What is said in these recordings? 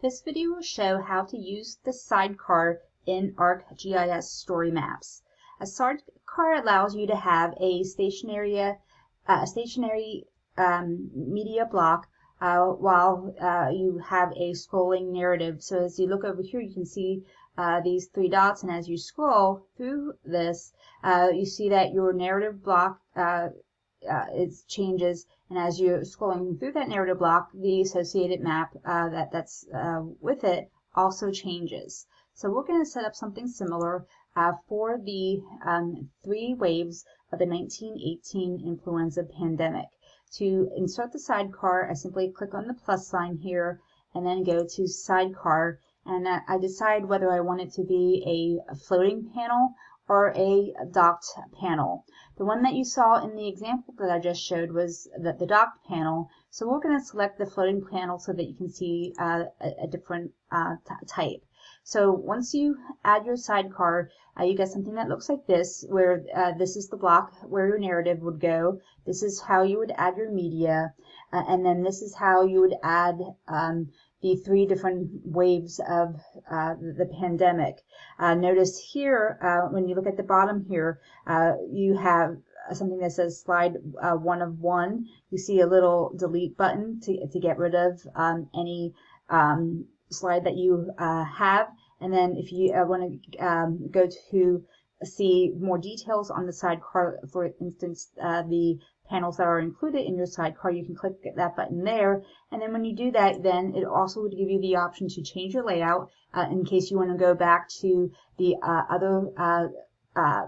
This video will show how to use the sidecar in ArcGIS story maps. A sidecar allows you to have a stationary media block while you have a scrolling narrative. So as you look over here, you can see these three dots, and as you scroll through this, you see that your narrative block it changes, and as you're scrolling through that narrative block, the associated map that's with it also changes. So we're going to set up something similar for the 3 waves of the 1918 influenza pandemic. To insert the sidecar, I simply click on the plus sign here and then go to sidecar, and I decide whether I want it to be a floating panel or a docked panel. The one that you saw in the example that I just showed was the docked panel, so we're going to select the floating panel so that you can see a different type. So once you add your sidecar, you get something that looks like this, where this is the block where your narrative would go. This is how you would add your media, and then this is how you would add the 3 different waves of the pandemic. Notice here, when you look at the bottom here, you have something that says slide 1 of 1. You see a little delete button to get rid of any slide that you have. And then if you want to go to see more details on the sidecar, for instance, the panels that are included in your sidecar, you can click that button there. And then when you do that, then it also would give you the option to change your layout in case you want to go back to the other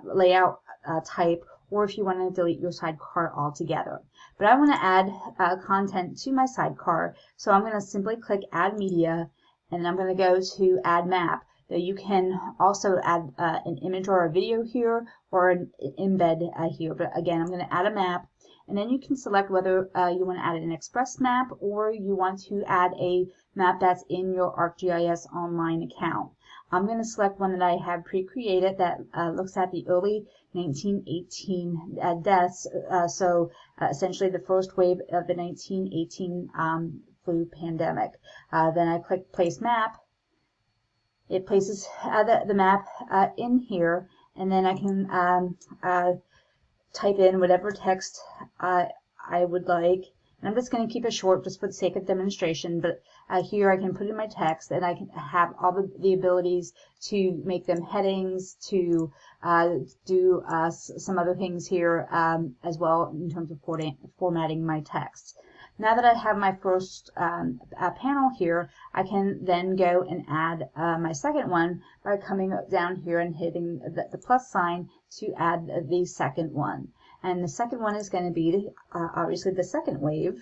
layout type, or if you want to delete your sidecar altogether. But I want to add content to my sidecar, so I'm going to simply click Add Media, and then I'm going to go to Add Map. Now you can also add an image or a video here, or an embed here. But again, I'm going to add a map, and then you can select whether you want to add an express map or you want to add a map that's in your ArcGIS online account. I'm going to select one that I have pre-created that looks at the early 1918 deaths, so essentially the first wave of the 1918 flu pandemic. Then I click Place Map. It places the map in here, and then I can type in whatever text I would like. And I'm just going to keep it short just for the sake of demonstration, but here I can put in my text, and I can have all the abilities to make them headings, to do some other things here as well in terms of formatting my text. Now that I have my first panel here, I can then go and add my second one by coming down here and hitting the plus sign to add the second one. And the second one is going to be obviously the second wave.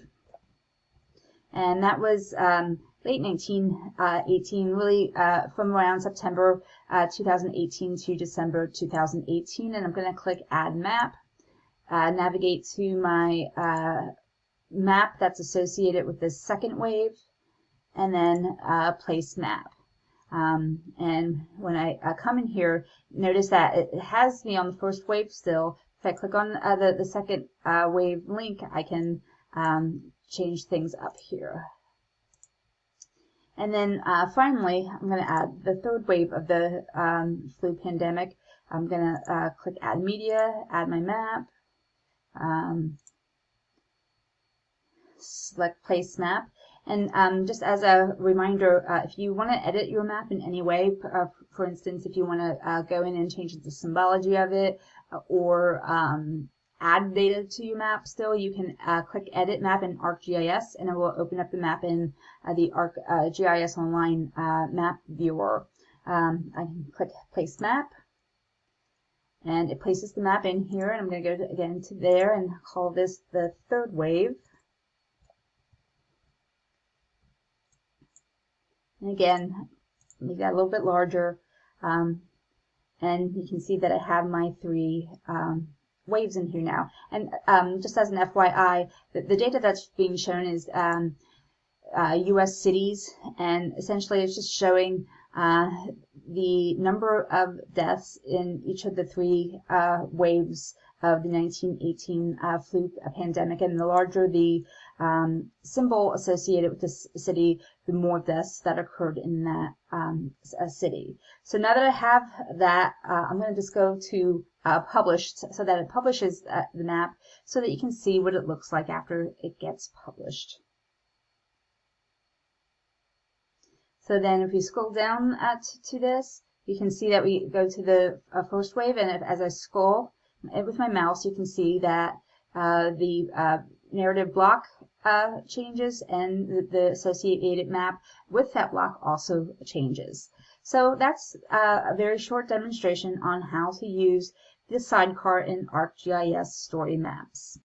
And that was late 1918, really from around September 2018 to December 2018. And I'm going to click Add Map, navigate to my map that's associated with this second wave, and then Place Map. And when I come in here, notice that it has me on the first wave still. If I click on the second wave link, I can change things up here. And then finally, I'm going to add the third wave of the flu pandemic. I'm going to click Add Media, add my map, select Place Map. And just as a reminder, if you want to edit your map in any way, for instance, if you want to go in and change the symbology of it, or add data to your map still, you can click Edit Map in ArcGIS, and it will open up the map in the ArcGIS Online map viewer. I can click Place Map, and it places the map in here, and I'm going to go again to there and call this the third wave. And again, make that a little bit larger, and you can see that I have my 3 waves in here now. And just as an FYI, the data that's being shown is U.S. cities, and essentially it's just showing the number of deaths in each of the 3 waves of the 1918 flu pandemic. And the larger the symbol associated with this city, the more deaths that occurred in that city. So now that I have that, I'm going to just go to published so that it publishes the map so that you can see what it looks like after it gets published. So then if we scroll down to this, you can see that we go to the first wave, and as I scroll with my mouse, you can see that the narrative block changes, and the associated map with that block also changes. So that's a very short demonstration on how to use the sidecar in ArcGIS story maps.